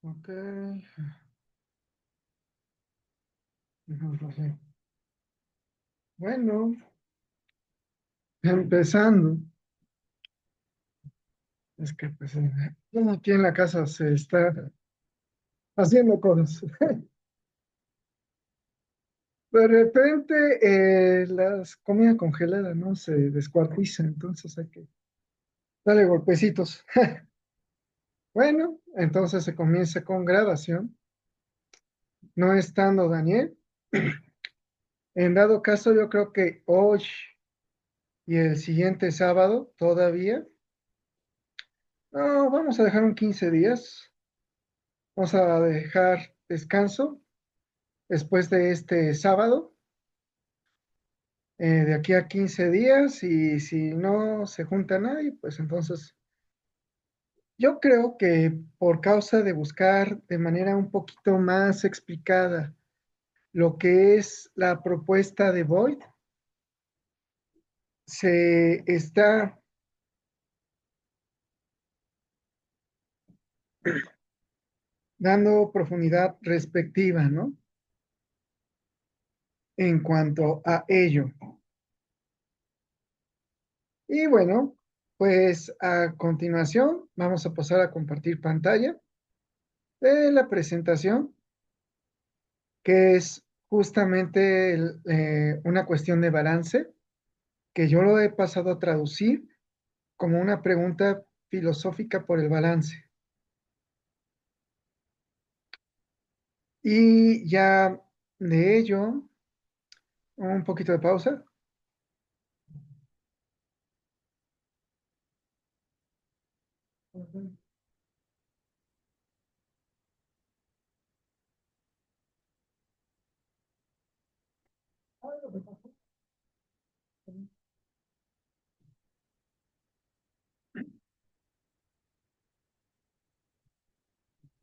Ok, déjame ver. Bueno, empezando, es que pues aquí en la casa se está haciendo cosas. De repente las comida congelada, ¿no? Se descuartiza, entonces hay que darle golpecitos. Bueno, entonces se comienza con grabación, no estando Daniel. En dado caso, yo creo que hoy y el siguiente sábado todavía, no, vamos a dejar un 15 días, vamos a dejar descanso después de este sábado, de aquí a 15 días, y si no se junta nadie, pues entonces yo creo que por causa de buscar de manera un poquito más explicada lo que es la propuesta de Boyd, se está dando profundidad respectiva, ¿no? En cuanto a ello. Y bueno, pues a continuación vamos a pasar a compartir pantalla de la presentación, que es justamente una cuestión de balance, que yo lo he pasado a traducir como una pregunta filosófica por el balance. Y ya de ello, un poquito de pausa.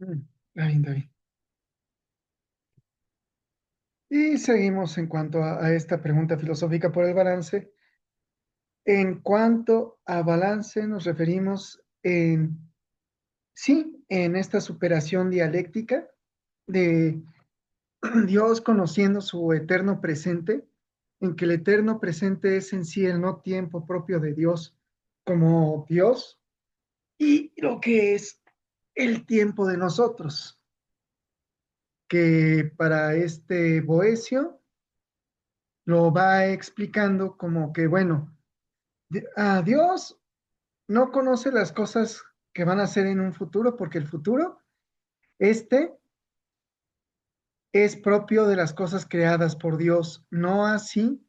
Está bien, está bien. Y seguimos en cuanto a esta pregunta filosófica por el balance. En cuanto a balance, nos referimos sí, en esta superación dialéctica de Dios conociendo su eterno presente, en que el eterno presente es en sí el no tiempo propio de Dios como Dios y lo que es el tiempo de nosotros, que para este Boecio lo va explicando como que, bueno, a Dios no conoce las cosas que van a ser en un futuro, porque el futuro, este, es propio de las cosas creadas por Dios, no así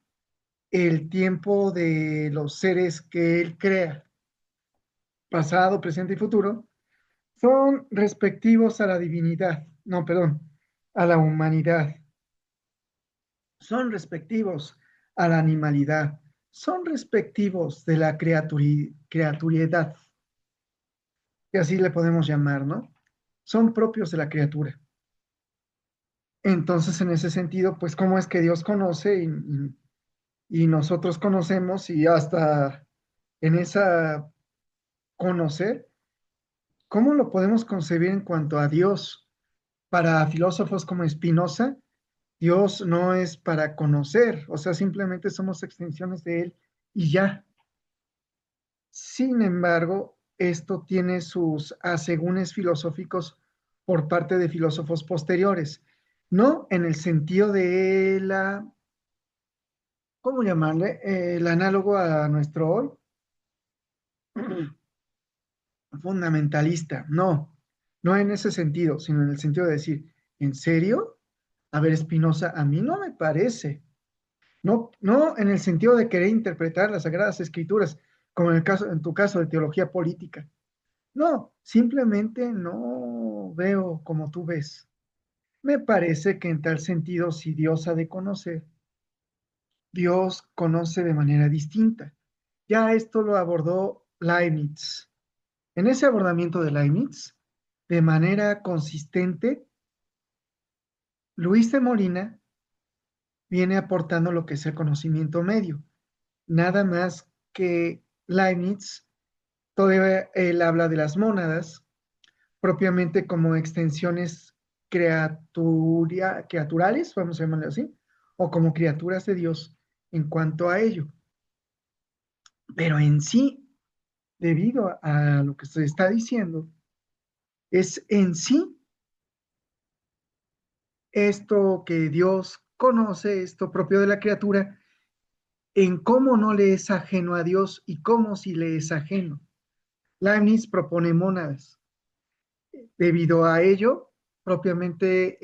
el tiempo de los seres que Él crea, pasado, presente y futuro, son respectivos a la divinidad, no, perdón, a la humanidad, son respectivos a la animalidad, son respectivos de la criaturiedad, que así le podemos llamar, ¿no? Son propios de la criatura. Entonces, en ese sentido, pues, ¿cómo es que Dios conoce y nosotros conocemos y hasta en esa conocer, cómo lo podemos concebir en cuanto a Dios? Para filósofos como Spinoza, Dios no es para conocer, o sea, simplemente somos extensiones de Él y ya. Sin embargo, esto tiene sus asegúnes filosóficos por parte de filósofos posteriores, no en el sentido de ¿cómo llamarle? El análogo a nuestro hoy, fundamentalista, no, no en ese sentido, sino en el sentido de decir, ¿en serio? A ver, Spinoza, a mí no me parece. No, no en el sentido de querer interpretar las Sagradas Escrituras, como en tu caso de teología política. No, simplemente no veo como tú ves. Me parece que en tal sentido, si Dios ha de conocer, Dios conoce de manera distinta. Ya esto lo abordó Leibniz. En ese abordamiento de Leibniz, de manera consistente, Luis de Molina viene aportando lo que es el conocimiento medio. Nada más que Leibniz, todavía él habla de las mónadas, propiamente como extensiones criaturales, vamos a llamarlo así, o como criaturas de Dios en cuanto a ello. Pero en sí, debido a lo que se está diciendo, es en sí esto que Dios conoce, esto propio de la criatura, en cómo no le es ajeno a Dios y cómo sí le es ajeno. Leibniz propone mónadas. Debido a ello, propiamente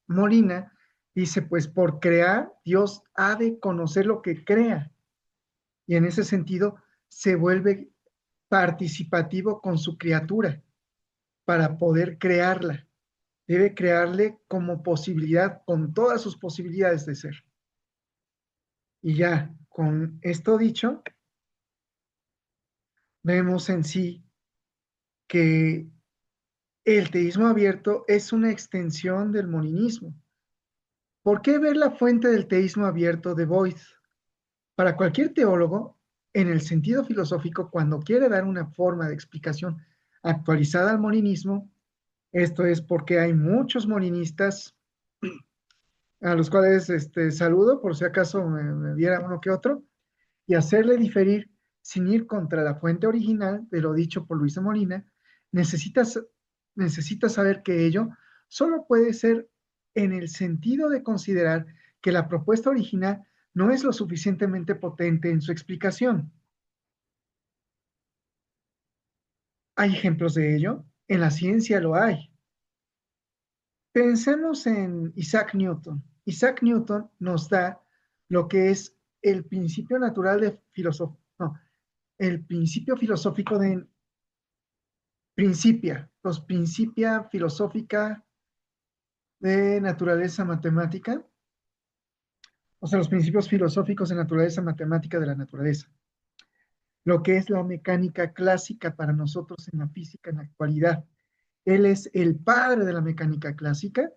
Molina dice, pues por crear, Dios ha de conocer lo que crea. Y en ese sentido, se vuelve participativo con su criatura para poder crearla. Debe crearle como posibilidad, con todas sus posibilidades de ser. Y ya, con esto dicho, vemos en sí que el teísmo abierto es una extensión del molinismo. ¿Por qué ver la fuente del teísmo abierto de Boyd? Para cualquier teólogo, en el sentido filosófico, cuando quiere dar una forma de explicación actualizada al molinismo, esto es porque hay muchos molinistas a los cuales saludo, por si acaso me viera uno que otro, y hacerle diferir sin ir contra la fuente original de lo dicho por Luisa Molina, necesitas, necesitas saber que ello solo puede ser en el sentido de considerar que la propuesta original no es lo suficientemente potente en su explicación. ¿Hay ejemplos de ello? En la ciencia lo hay. Pensemos en Isaac Newton. Isaac Newton nos da lo que es el principio natural de filosofía, no, el principio filosófico de los principia filosófica de naturaleza matemática, o sea, los principios filosóficos de naturaleza matemática de la naturaleza, lo que es la mecánica clásica para nosotros en la física en la actualidad. Él es el padre de la mecánica clásica,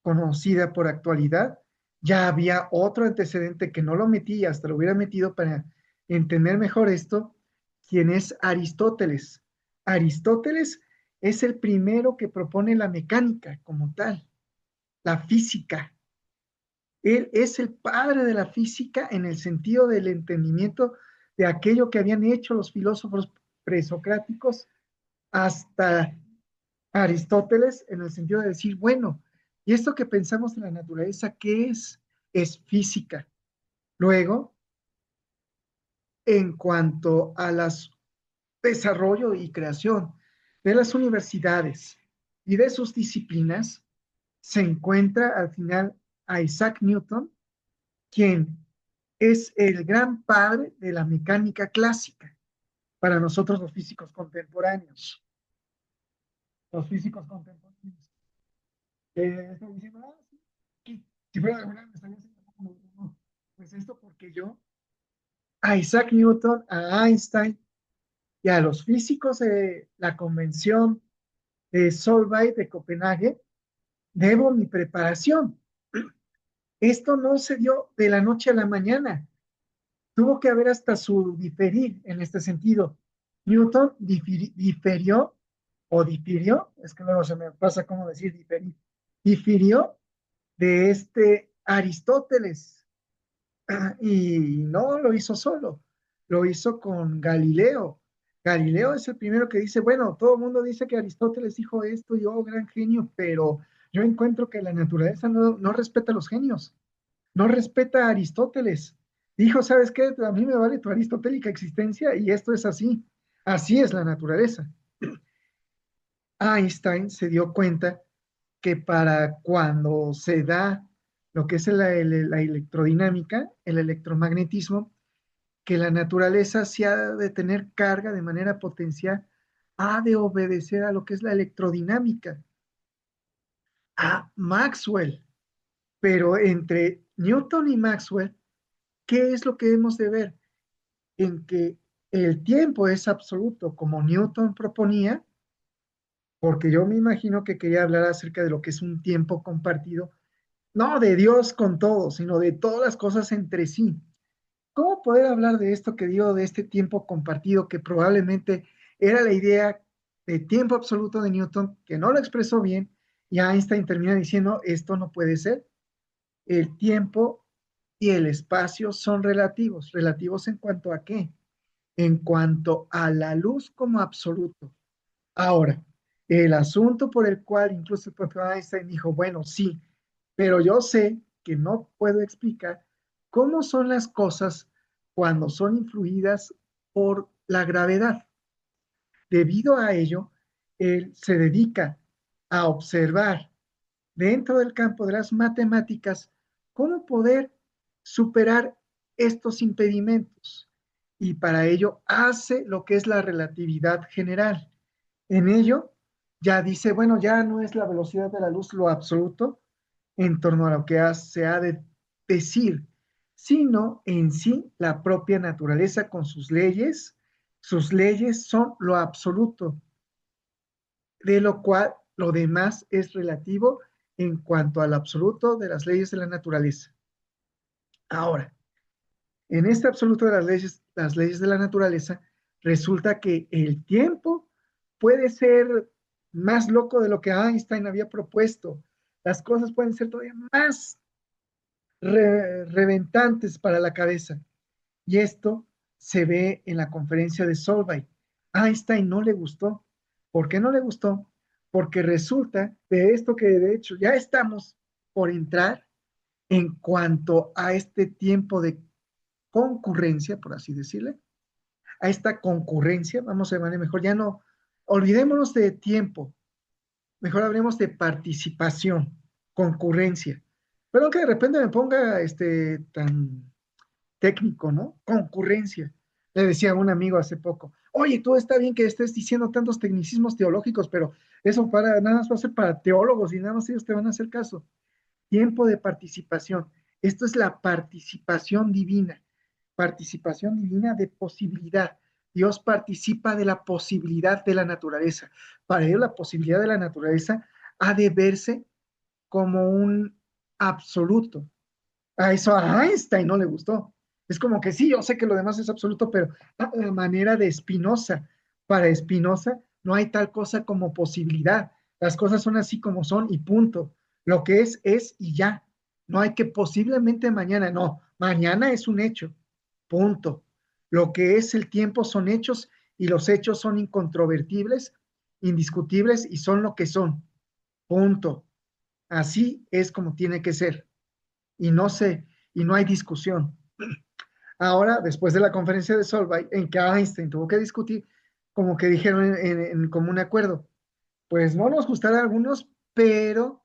conocida por actualidad. Ya había otro antecedente que no lo metí, hasta lo hubiera metido para entender mejor esto, quien es Aristóteles. Aristóteles es el primero que propone la mecánica como tal, la física. Él es el padre de la física en el sentido del entendimiento de aquello que habían hecho los filósofos presocráticos hasta Aristóteles, en el sentido de decir, bueno, ¿y esto que pensamos de la naturaleza qué es? Es física. Luego, en cuanto a las desarrollo y creación de las universidades y de sus disciplinas, se encuentra al final a Isaac Newton, quien es el gran padre de la mecánica clásica para nosotros los físicos contemporáneos. Los físicos contemporáneos. Estoy diciendo, sí, si fuera de verdad me estaría haciendo como, no, pues esto porque yo, a Isaac Newton, a Einstein y a los físicos de la convención de Solvay de Copenhague, debo mi preparación. Esto no se dio de la noche a la mañana. Tuvo que haber hasta su diferir en este sentido. Newton diferió o difirió, es que luego se me pasa cómo decir diferir, difirió de Aristóteles. Y no lo hizo solo, lo hizo con Galileo. Galileo es el primero que dice, bueno, todo el mundo dice que Aristóteles dijo esto y oh, gran genio, pero yo encuentro que la naturaleza no respeta a los genios, no respeta a Aristóteles. Dijo, ¿sabes qué? A mí me vale tu aristotélica existencia y esto es así. Así es la naturaleza. Einstein se dio cuenta que para cuando se da lo que es la electrodinámica, el electromagnetismo, que la naturaleza, si ha de tener carga de manera potencial, ha de obedecer a lo que es la electrodinámica, a Maxwell. Pero entre Newton y Maxwell, ¿qué es lo que hemos de ver? En que el tiempo es absoluto, como Newton proponía, porque yo me imagino que quería hablar acerca de lo que es un tiempo compartido, no de Dios con todo, sino de todas las cosas entre sí. ¿Cómo poder hablar de esto que dio, de este tiempo compartido, que probablemente era la idea de tiempo absoluto de Newton, que no lo expresó bien, y Einstein termina diciendo, esto no puede ser. El tiempo y el espacio son relativos. ¿Relativos en cuanto a qué? En cuanto a la luz como absoluto. Ahora, el asunto por el cual incluso el propio Einstein dijo, bueno, sí, pero yo sé que no puedo explicar cómo son las cosas cuando son influidas por la gravedad. Debido a ello, él se dedica a observar dentro del campo de las matemáticas cómo poder superar estos impedimentos. Y para ello hace lo que es la relatividad general. En ello ya dice, bueno, ya no es la velocidad de la luz lo absoluto en torno a lo que se ha de decir, sino en sí la propia naturaleza con sus leyes. Sus leyes son lo absoluto, de lo cual lo demás es relativo en cuanto al absoluto de las leyes de la naturaleza. Ahora, en este absoluto de las leyes de la naturaleza, resulta que el tiempo puede ser más loco de lo que Einstein había propuesto. Las cosas pueden ser todavía más reventantes para la cabeza. Y esto se ve en la conferencia de Solvay. A Einstein no le gustó. ¿Por qué no le gustó? Porque resulta de esto que de hecho ya estamos por entrar en cuanto a este tiempo de concurrencia, por así decirle, a esta concurrencia, vamos a llamar mejor, ya no, olvidémonos de tiempo, mejor hablemos de participación, concurrencia. Perdón que de repente me ponga tan técnico, ¿no? Concurrencia. Le decía a un amigo hace poco, oye, tú está bien que estés diciendo tantos tecnicismos teológicos, pero eso para nada más va a ser para teólogos y nada más ellos te van a hacer caso. Tiempo de participación. Esto es la participación divina de posibilidad. Dios participa de la posibilidad de la naturaleza. Para ello, la posibilidad de la naturaleza ha de verse como un absoluto. A eso a Einstein no le gustó. Es como que sí, yo sé que lo demás es absoluto, pero a la manera de Spinoza. Para Spinoza no hay tal cosa como posibilidad. Las cosas son así como son y punto. Lo que es y ya. No hay que posiblemente mañana, no. Mañana es un hecho. Punto. Lo que es el tiempo son hechos y los hechos son incontrovertibles, indiscutibles y son lo que son. Punto. Así es como tiene que ser y no se, y no hay discusión. Ahora, después de la conferencia de Solvay, en que Einstein tuvo que discutir, como que dijeron en común acuerdo, pues no nos gustará a algunos, pero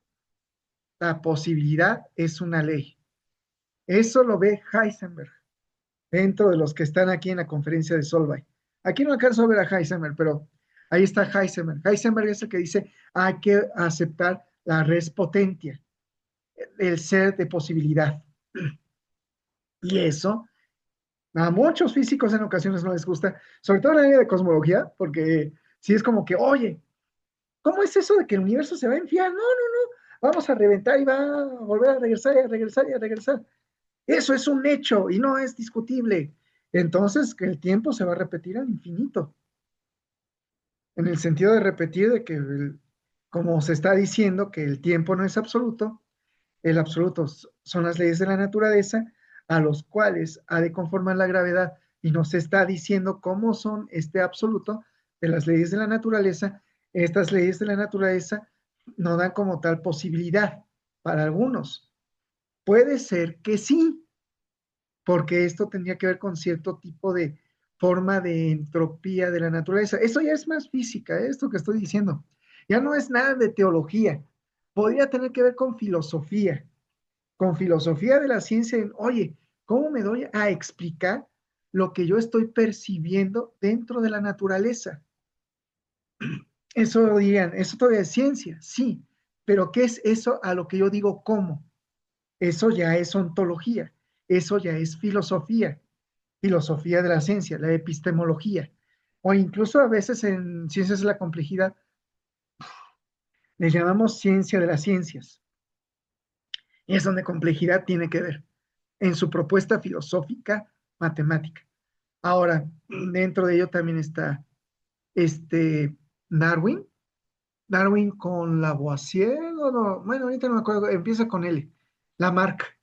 la posibilidad es una ley. Eso lo ve Heisenberg dentro de los que están aquí en la conferencia de Solvay. Aquí no alcanzo a ver a Heisenberg, pero ahí está Heisenberg. Heisenberg es el que dice hay que aceptar la res potentia, el ser de posibilidad. Y eso a muchos físicos en ocasiones no les gusta, sobre todo en el área de cosmología, porque si es como que, oye, ¿cómo es eso de que el universo se va a enfriar? No, no, no, vamos a reventar y va a volver a regresar y a regresar y a regresar. Eso es un hecho y no es discutible. Entonces, que el tiempo se va a repetir al infinito, en el sentido de repetir de que, como se está diciendo, que el tiempo no es absoluto, el absoluto son las leyes de la naturaleza a los cuales ha de conformar la gravedad y nos está diciendo cómo son este absoluto de las leyes de la naturaleza. Estas leyes de la naturaleza no dan como tal posibilidad para algunos. Puede ser que sí, porque esto tendría que ver con cierto tipo de forma de entropía de la naturaleza. Esto ya es más física, esto que estoy diciendo. Ya no es nada de teología. Podría tener que ver con filosofía de la ciencia, en, oye, ¿cómo me doy a explicar lo que yo estoy percibiendo dentro de la naturaleza? Eso dirían, eso todavía es ciencia, sí, pero ¿qué es eso a lo que yo digo cómo? Eso ya es ontología, eso ya es filosofía, filosofía de la ciencia, la epistemología, o incluso a veces en ciencias de la complejidad le llamamos ciencia de las ciencias, y es donde complejidad tiene que ver en su propuesta filosófica matemática. Ahora, dentro de ello también está este, Darwin, Darwin con Lavoisier, o no, bueno, ahorita no me acuerdo, empieza con L, Lamarck.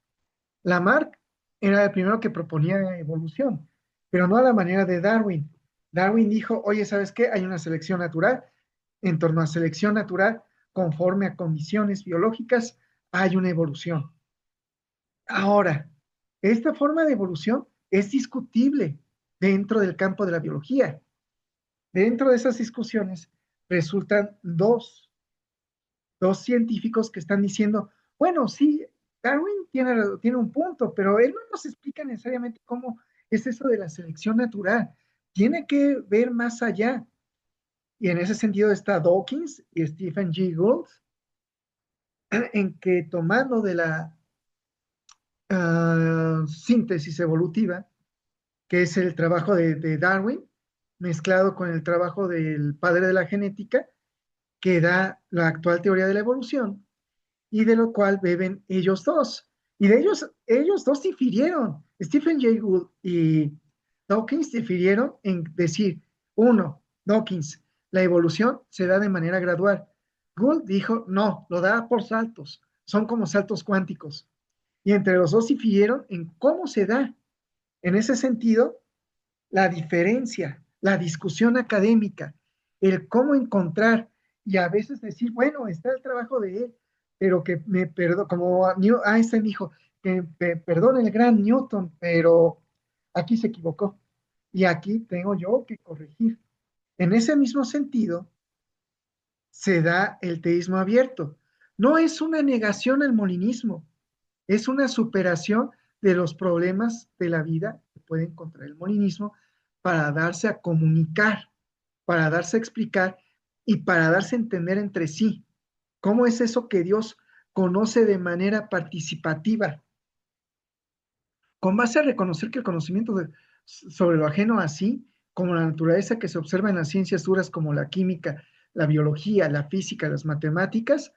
Lamarck era el primero que proponía evolución, pero no a la manera de Darwin. Darwin dijo, oye, ¿sabes qué? Hay una selección natural. En torno a selección natural, conforme a condiciones biológicas, hay una evolución. Ahora, esta forma de evolución es discutible dentro del campo de la biología. Dentro de esas discusiones resultan dos científicos que están diciendo, bueno, sí, Darwin tiene un punto, pero él no nos explica necesariamente cómo es eso de la selección natural. Tiene que ver más allá. Y en ese sentido está Dawkins y Stephen Jay Gould, en que tomando de la síntesis evolutiva, que es el trabajo de Darwin, mezclado con el trabajo del padre de la genética, que da la actual teoría de la evolución, y de lo cual beben ellos dos. Y de ellos dos difirieron. Stephen Jay Gould y Dawkins difirieron en decir, uno, Dawkins, la evolución se da de manera gradual. Gould dijo, no, lo da por saltos, son como saltos cuánticos. Y entre los dos difirieron en cómo se da. En ese sentido, la diferencia, la discusión académica, el cómo encontrar y a veces decir, bueno, está el trabajo de él, pero que me perdone, como Einstein dijo, que me perdone el gran Newton, pero aquí se equivocó y aquí tengo yo que corregir. En ese mismo sentido, se da el teísmo abierto. No es una negación al molinismo, es una superación de los problemas de la vida que puede encontrar el molinismo para darse a comunicar, para darse a explicar y para darse a entender entre sí. ¿Cómo es eso que Dios conoce de manera participativa? Con base a reconocer que el conocimiento sobre lo ajeno así, como la naturaleza que se observa en las ciencias duras como la química, la biología, la física, las matemáticas,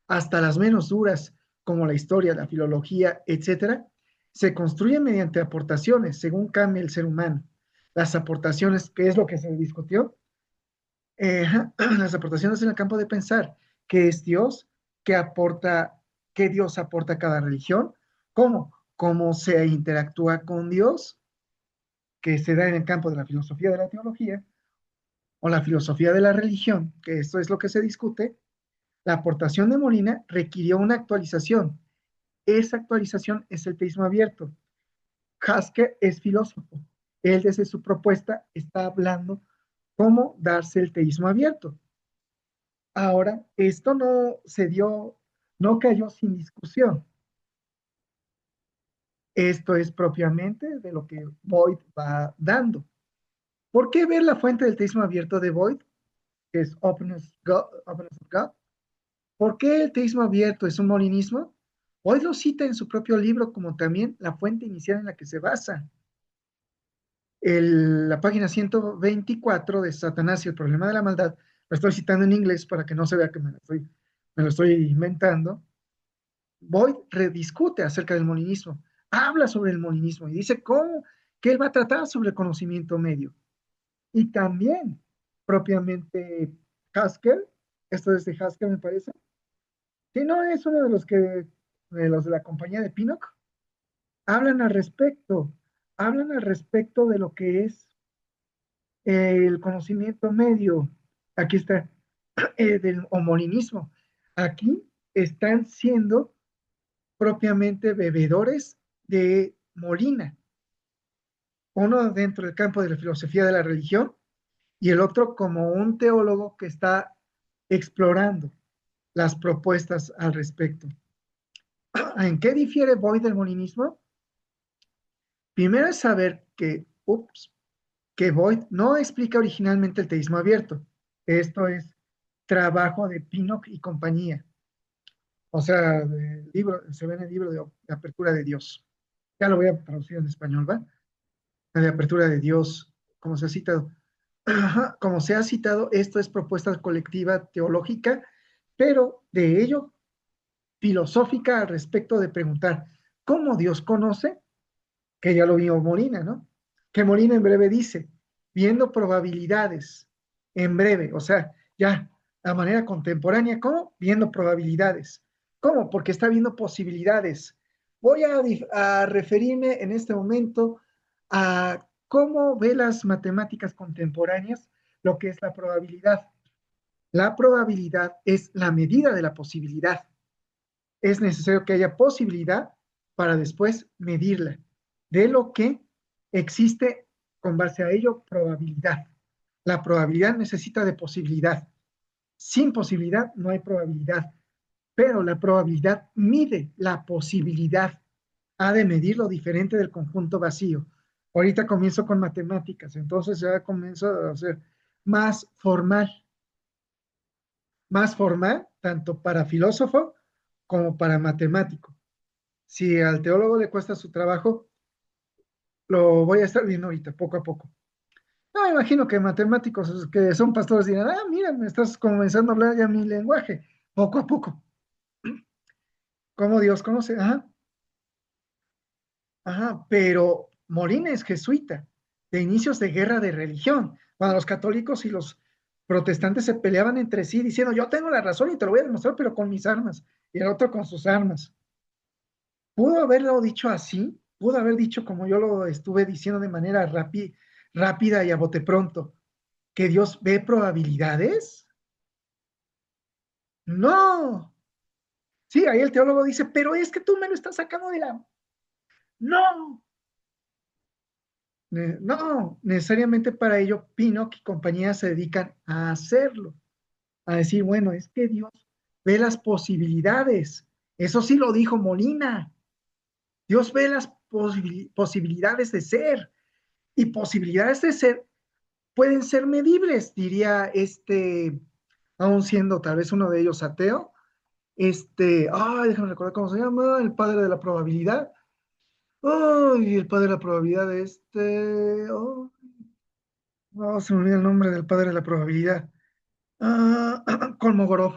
hasta las menos duras, como la historia, la filología, etcétera, se construyen mediante aportaciones, según cambia el ser humano. Las aportaciones, que es lo que se discutió, las aportaciones en el campo de pensar, qué es Dios, qué aporta, qué Dios aporta a cada religión, cómo se interactúa con Dios, que se da en el campo de la filosofía de la teología, o la filosofía de la religión, que esto es lo que se discute. La aportación de Molina requirió una actualización. Esa actualización es el teísmo abierto. Haskell es filósofo. Él desde su propuesta está hablando cómo darse el teísmo abierto. Ahora, esto no se dio, no cayó sin discusión. Esto es propiamente de lo que Boyd va dando. ¿Por qué ver la fuente del teísmo abierto de Boyd, que es Openness of God? ¿Por qué el teísmo abierto es un molinismo? Boyd lo cita en su propio libro como también la fuente inicial en la que se basa. La página 124 de Satanás y el problema de la maldad, la estoy citando en inglés para que no se vea que me lo estoy inventando. Boyd rediscute acerca del molinismo, habla sobre el molinismo y dice cómo que él va a tratar sobre el conocimiento medio. Y también, propiamente, Haskell, esto es de Haskell me parece, si no es uno de los de la compañía de Pinnock, hablan al respecto, hablan al respecto de lo que es el conocimiento medio. Aquí está, del homolinismo. Aquí están siendo propiamente bebedores de Molina, uno dentro del campo de la filosofía de la religión y el otro como un teólogo que está explorando las propuestas al respecto. ¿En qué difiere Boyd del molinismo? Primero es saber que Boyd no explica originalmente el teísmo abierto. Esto es trabajo de Pinnock y compañía. O sea, el libro, se ve en el libro de Apertura de Dios. Ya lo voy a traducir en español, ¿va? La de Apertura de Dios, como se ha citado. Ajá, como se ha citado, esto es propuesta colectiva teológica, pero de ello filosófica al respecto de preguntar cómo Dios conoce, que ya lo vio Molina, ¿no? Que Molina en breve dice, viendo probabilidades, en breve, o sea, ya a manera contemporánea. ¿Cómo? Viendo probabilidades. ¿Cómo? Porque está viendo posibilidades. Voy a referirme en este momento a cómo ve las matemáticas contemporáneas lo que es la probabilidad. La probabilidad es la medida de la posibilidad. Es necesario que haya posibilidad para después medirla. De lo que existe con base a ello probabilidad. La probabilidad necesita de posibilidad. Sin posibilidad no hay probabilidad, pero la probabilidad mide la posibilidad. Ha de medir lo diferente del conjunto vacío. Ahorita comienzo con matemáticas, entonces ya comienzo a ser más formal, más formal, tanto para filósofo como para matemático. Si al teólogo le cuesta su trabajo, lo voy a estar viendo ahorita, poco a poco. No, me imagino que matemáticos que son pastores dirán, ah, mira, me estás comenzando a hablar ya mi lenguaje, poco a poco. ¿Cómo Dios conoce? Ajá, ajá, pero Molina es jesuita, de inicios de guerra de religión, cuando los católicos y los protestantes se peleaban entre sí diciendo, yo tengo la razón y te lo voy a demostrar, pero con mis armas, y el otro con sus armas. Pudo haberlo dicho así, pudo haber dicho como yo lo estuve diciendo de manera rápida y a bote pronto, que Dios ve probabilidades. No. Sí, ahí el teólogo dice, pero es que tú me lo estás sacando de la... No, no, necesariamente para ello Pinnock y compañía se dedican a hacerlo, a decir, bueno, es que Dios ve las posibilidades. Eso sí lo dijo Molina. Dios ve las posibilidades de ser y posibilidades de ser pueden ser medibles, diría aún siendo tal vez uno de ellos ateo, déjame recordar cómo se llama, el padre de la probabilidad. Ay, el padre de la probabilidad de no, se me olvida el nombre del padre de la probabilidad. Ah, Kolmogorov,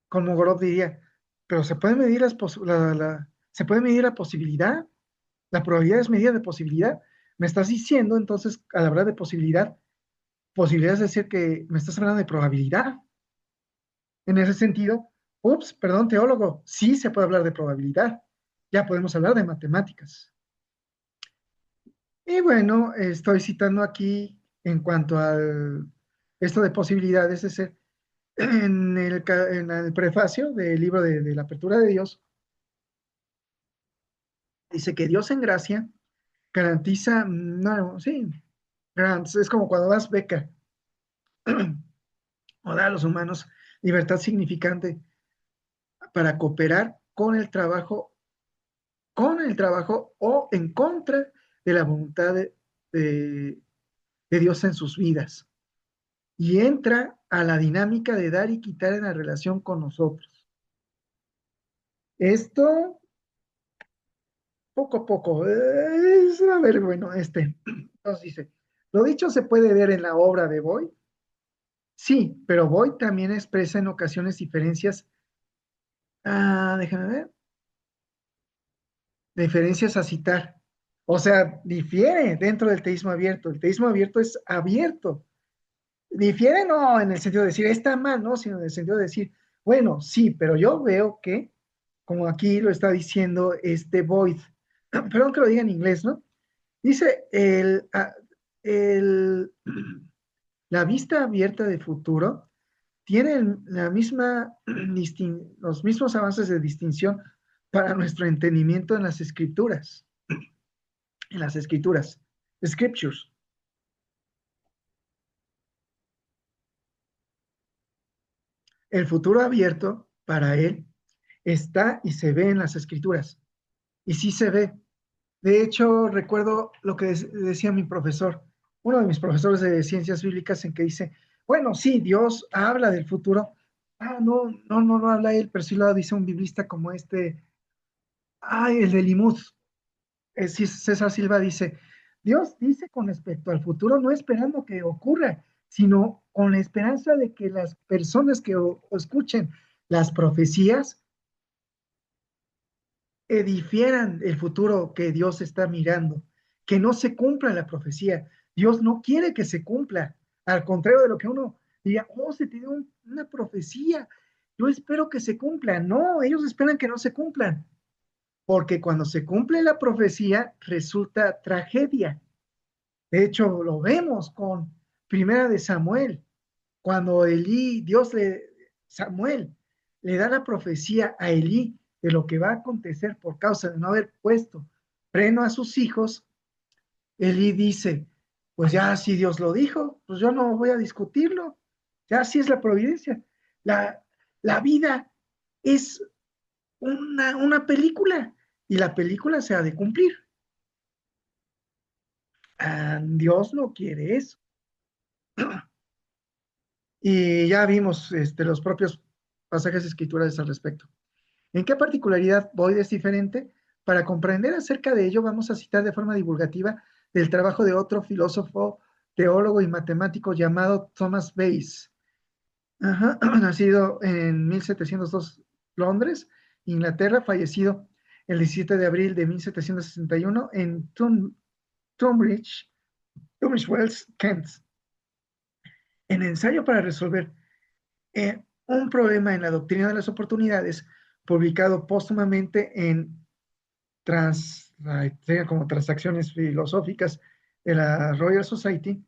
Kolmogorov diría, pero se puede medir se puede medir la posibilidad, la probabilidad es medida de posibilidad. Me estás diciendo entonces, al hablar de posibilidad es decir que me estás hablando de probabilidad. En ese sentido, ups, perdón, teólogo, sí se puede hablar de probabilidad. Ya podemos hablar de matemáticas. Y bueno, estoy citando aquí en cuanto al esto de posibilidades, es decir, en el prefacio del libro de la apertura de Dios, dice que Dios en gracia garantiza, no, sí, grants, es como cuando das beca o da a los humanos libertad significante para cooperar con el trabajo o en contra de la voluntad de, de Dios en sus vidas. Y entra a la dinámica de dar y quitar en la relación con nosotros. Esto, poco a poco, a ver, bueno, entonces dice, lo dicho se puede ver en la obra de Boyd, sí, pero Boyd también expresa en ocasiones diferencias, déjame ver, diferencias a citar. O sea, difiere dentro del teísmo abierto. El teísmo abierto es abierto. Difiere no en el sentido de decir está mal, ¿no? Sino en el sentido de decir, bueno, sí, pero yo veo que, como aquí lo está diciendo Boyd, perdón que lo diga en inglés, ¿no? Dice el, la vista abierta de futuro tiene la misma los mismos avances de distinción para nuestro entendimiento en las escrituras, scriptures. El futuro abierto para él está y se ve en las escrituras. Y sí se ve. De hecho, recuerdo lo que decía mi profesor, uno de mis profesores de ciencias bíblicas, en que dice, bueno, sí, Dios habla del futuro. No, no, no lo habla él, pero sí lo dice un biblista como el de Limud. César Silva dice, Dios dice con respecto al futuro, no esperando que ocurra, sino con la esperanza de que las personas que o escuchen las profecías difieran el futuro que Dios está mirando, que no se cumpla la profecía. Dios no quiere que se cumpla, al contrario de lo que uno diría, oh, se te dio una profecía, yo espero que se cumpla. No, ellos esperan que no se cumplan, porque cuando se cumple la profecía resulta tragedia. De hecho, lo vemos con Primera de Samuel, cuando Elí, Samuel le da la profecía a Elí de lo que va a acontecer por causa de no haber puesto freno a sus hijos. Elí dice, pues ya si Dios lo dijo, pues yo no voy a discutirlo, ya así es la providencia. La, la vida es una película y la película se ha de cumplir. Dios no quiere eso. Y ya vimos los propios pasajes escriturales al respecto. ¿En qué particularidad Boyd es diferente? Para comprender acerca de ello, vamos a citar de forma divulgativa del trabajo de otro filósofo, teólogo y matemático llamado Thomas Bayes. Ajá, nacido en 1702, Londres, Inglaterra, fallecido el 17 de abril de 1761 en Tunbridge, Tunbridge Wells, Kent. En ensayo para resolver un problema en la doctrina de las oportunidades, publicado póstumamente en como transacciones filosóficas de la Royal Society.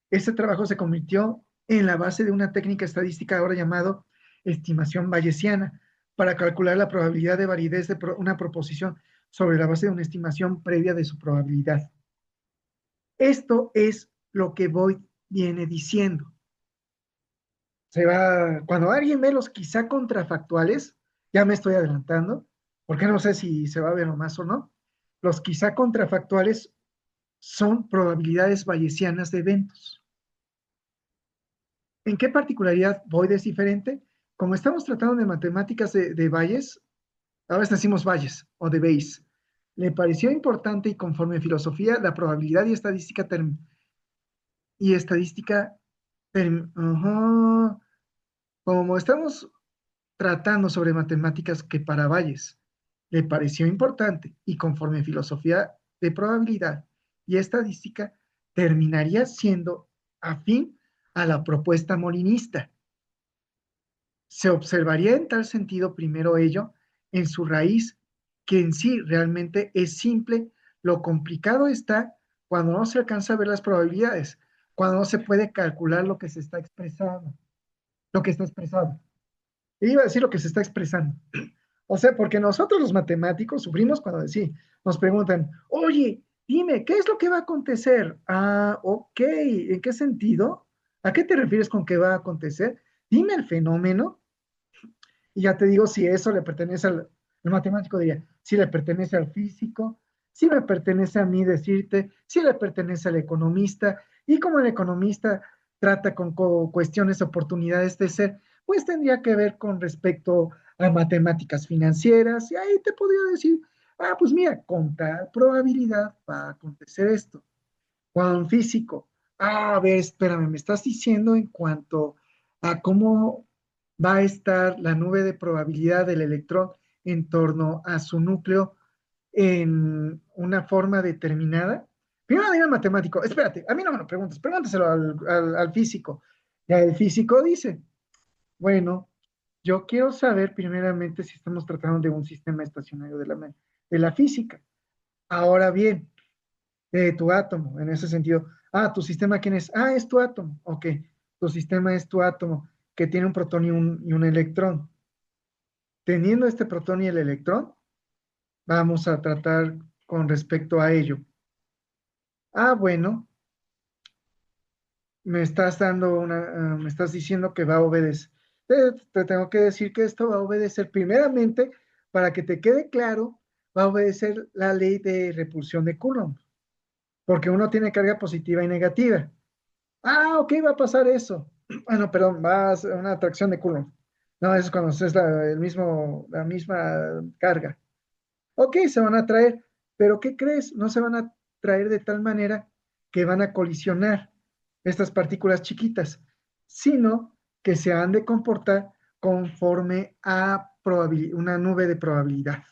Este trabajo se convirtió en la base de una técnica estadística ahora llamado estimación bayesiana para calcular la probabilidad de validez de una proposición sobre la base de una estimación previa de su probabilidad. Esto es lo que Boyd viene diciendo. Cuando alguien ve los quizá contrafactuales, ya me estoy adelantando, porque no sé si se va a ver más o no, los quizá contrafactuales son probabilidades bayesianas de eventos. ¿En qué particularidad Boyd es diferente? Como estamos tratando de matemáticas de Bayes, ahora decimos Bayes o de Bayes, le pareció importante y conforme a filosofía, la probabilidad y estadística, como estamos tratando sobre matemáticas que para Bayes le pareció importante y conforme filosofía de probabilidad y estadística, terminaría siendo afín a la propuesta molinista. Se observaría en tal sentido primero ello en su raíz, que en sí realmente es simple, lo complicado está cuando no se alcanza a ver las probabilidades, cuando no se puede calcular lo que se está expresando, lo que está expresado. Iba a decir lo que se está expresando. O sea, porque nosotros los matemáticos sufrimos cuando nos preguntan, oye, dime, ¿qué es lo que va a acontecer? Ah, ok, ¿en qué sentido? ¿A qué te refieres con que va a acontecer? Dime el fenómeno y ya te digo si eso le pertenece el matemático diría, si le pertenece al físico, si me pertenece a mí decirte, si le pertenece al economista, y como el economista trata con cuestiones, oportunidades de ser, pues tendría que ver con respecto a matemáticas financieras, y ahí te podría decir, ah, pues mira, con tal probabilidad va a acontecer esto. Juan físico, ah, a ver, espérame, me estás diciendo en cuanto a cómo va a estar la nube de probabilidad del electrón en torno a su núcleo en una forma determinada. Primero dime al matemático, espérate, a mí no me lo preguntes, pregúntaselo al físico. Ya el físico dice, bueno, yo quiero saber primeramente si estamos tratando de un sistema estacionario de la física. Ahora bien, tu átomo, en ese sentido. Ah, tu sistema, ¿quién es? Ah, es tu átomo. Ok, tu sistema es tu átomo, que tiene un protón y un electrón. Teniendo este protón y el electrón, vamos a tratar con respecto a ello. Ah, bueno, me estás diciendo que va a obedecer. Te tengo que decir que esto va a obedecer primeramente, para que te quede claro, va a obedecer la ley de repulsión de Coulomb, porque uno tiene carga positiva y negativa. Ah, ok, va a pasar eso. Bueno, perdón, va a ser una atracción de Coulomb. No, eso es cuando es la misma carga. Ok, se van a traer, pero ¿qué crees? No se van a traer de tal manera que van a colisionar estas partículas chiquitas, sino que se han de comportar conforme a una nube de probabilidad.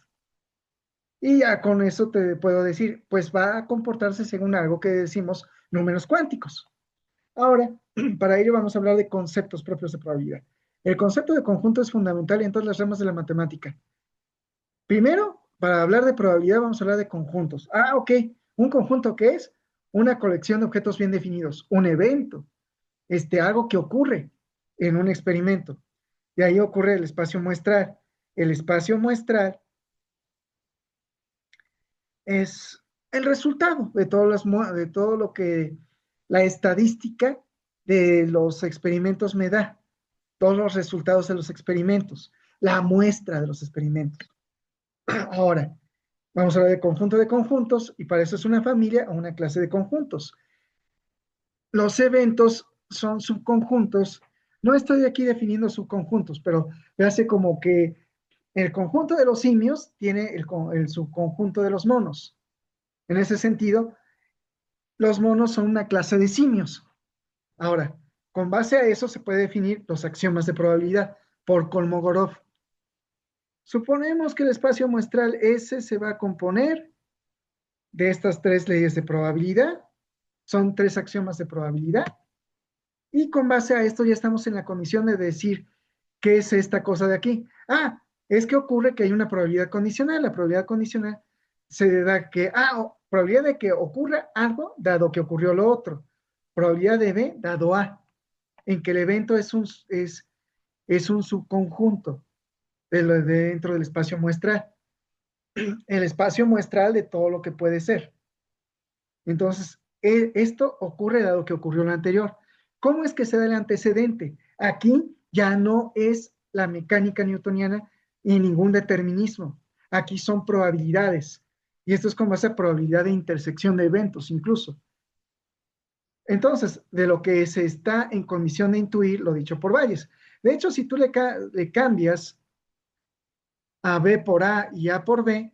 Y ya con eso te puedo decir, pues va a comportarse según algo que decimos números cuánticos. Ahora, Para ello vamos a hablar de conceptos propios de probabilidad. El concepto de conjunto es fundamental en todas las ramas de la matemática. Primero, para hablar de probabilidad vamos a hablar de conjuntos. Ah, ok. ¿Un conjunto qué es? Una colección de objetos bien definidos, un evento, algo que ocurre en un experimento. De ahí ocurre el espacio muestral. El espacio muestral es el resultado de todo lo que la estadística de los experimentos me da, todos los resultados de los experimentos, la muestra de los experimentos. Ahora, vamos a hablar de conjunto de conjuntos y para eso es una familia o una clase de conjuntos. Los eventos son subconjuntos. No estoy aquí definiendo subconjuntos, pero me hace como que el conjunto de los simios tiene el subconjunto de los monos. En ese sentido, los monos son una clase de simios. Ahora, con base a eso se puede definir los axiomas de probabilidad por Kolmogorov. Suponemos que el espacio muestral S se va a componer de estas tres leyes de probabilidad. Son tres axiomas de probabilidad. Y con base a esto ya estamos en la condición de decir qué es esta cosa de aquí. Ah, es que ocurre que hay una probabilidad condicional. La probabilidad condicional se da que, probabilidad de que ocurra algo dado que ocurrió lo otro. Probabilidad de B dado A, en que el evento es un subconjunto dentro del espacio muestral. El espacio muestral de todo lo que puede ser. Entonces, esto ocurre dado que ocurrió lo anterior. ¿Cómo es que se da el antecedente? Aquí ya no es la mecánica newtoniana y ningún determinismo. Aquí son probabilidades. Y esto es con base a probabilidad de intersección de eventos, incluso. Entonces, de lo que se está en condición de intuir, lo dicho por Bayes. De hecho, si tú le cambias a B por A y A por B,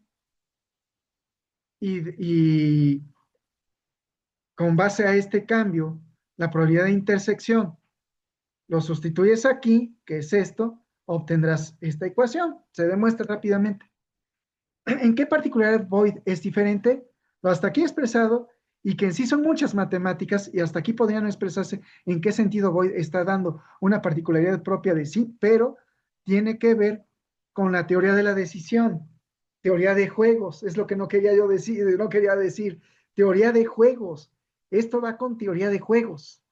y con base a este cambio, la probabilidad de intersección, lo sustituyes aquí, que es esto, obtendrás esta ecuación. Se demuestra rápidamente. ¿En qué particularidad Void es diferente? Lo hasta aquí expresado y que en sí son muchas matemáticas y hasta aquí podrían expresarse en qué sentido Void está dando una particularidad propia de sí, pero tiene que ver con la teoría de la decisión, teoría de juegos, es lo que no quería yo decir, no quería decir, teoría de juegos. Esto va con teoría de juegos.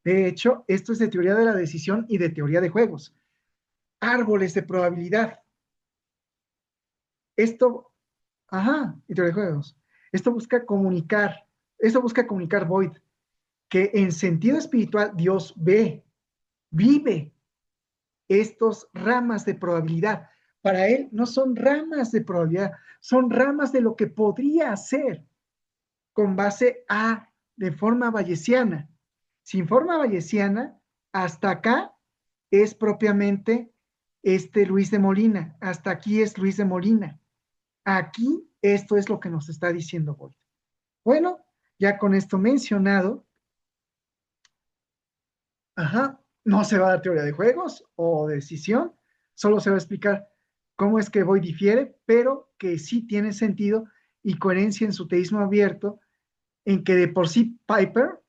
De hecho, esto es de teoría de la decisión y de teoría de juegos. Árboles de probabilidad. Esto, ajá, y teoría de juegos. Esto busca comunicar Void, que en sentido espiritual Dios vive estos ramas de probabilidad. Para él no son ramas de probabilidad, son ramas de lo que podría ser con base a, de forma bayesiana. Sin forma bayesiana, hasta acá es propiamente Luis de Molina. Hasta aquí es Luis de Molina. Aquí esto es lo que nos está diciendo Boyd. Bueno, ya con esto mencionado, no se va a dar teoría de juegos o decisión, solo se va a explicar cómo es que Boyd difiere, pero que sí tiene sentido y coherencia en su teísmo abierto, en que de por sí Piper,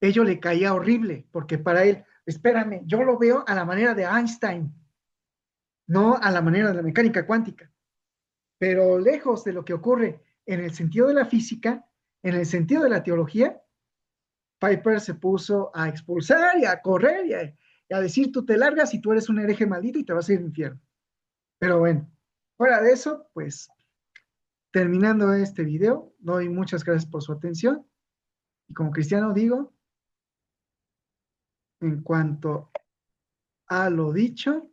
ello le caía horrible, porque para él, espérame, yo lo veo a la manera de Einstein, no a la manera de la mecánica cuántica. Pero lejos de lo que ocurre en el sentido de la física, en el sentido de la teología, Piper se puso a expulsar y a correr y a decir, tú te largas y tú eres un hereje maldito y te vas a ir al infierno. Pero bueno, fuera de eso, pues terminando este video, doy muchas gracias por su atención y como cristiano digo, en cuanto a lo dicho,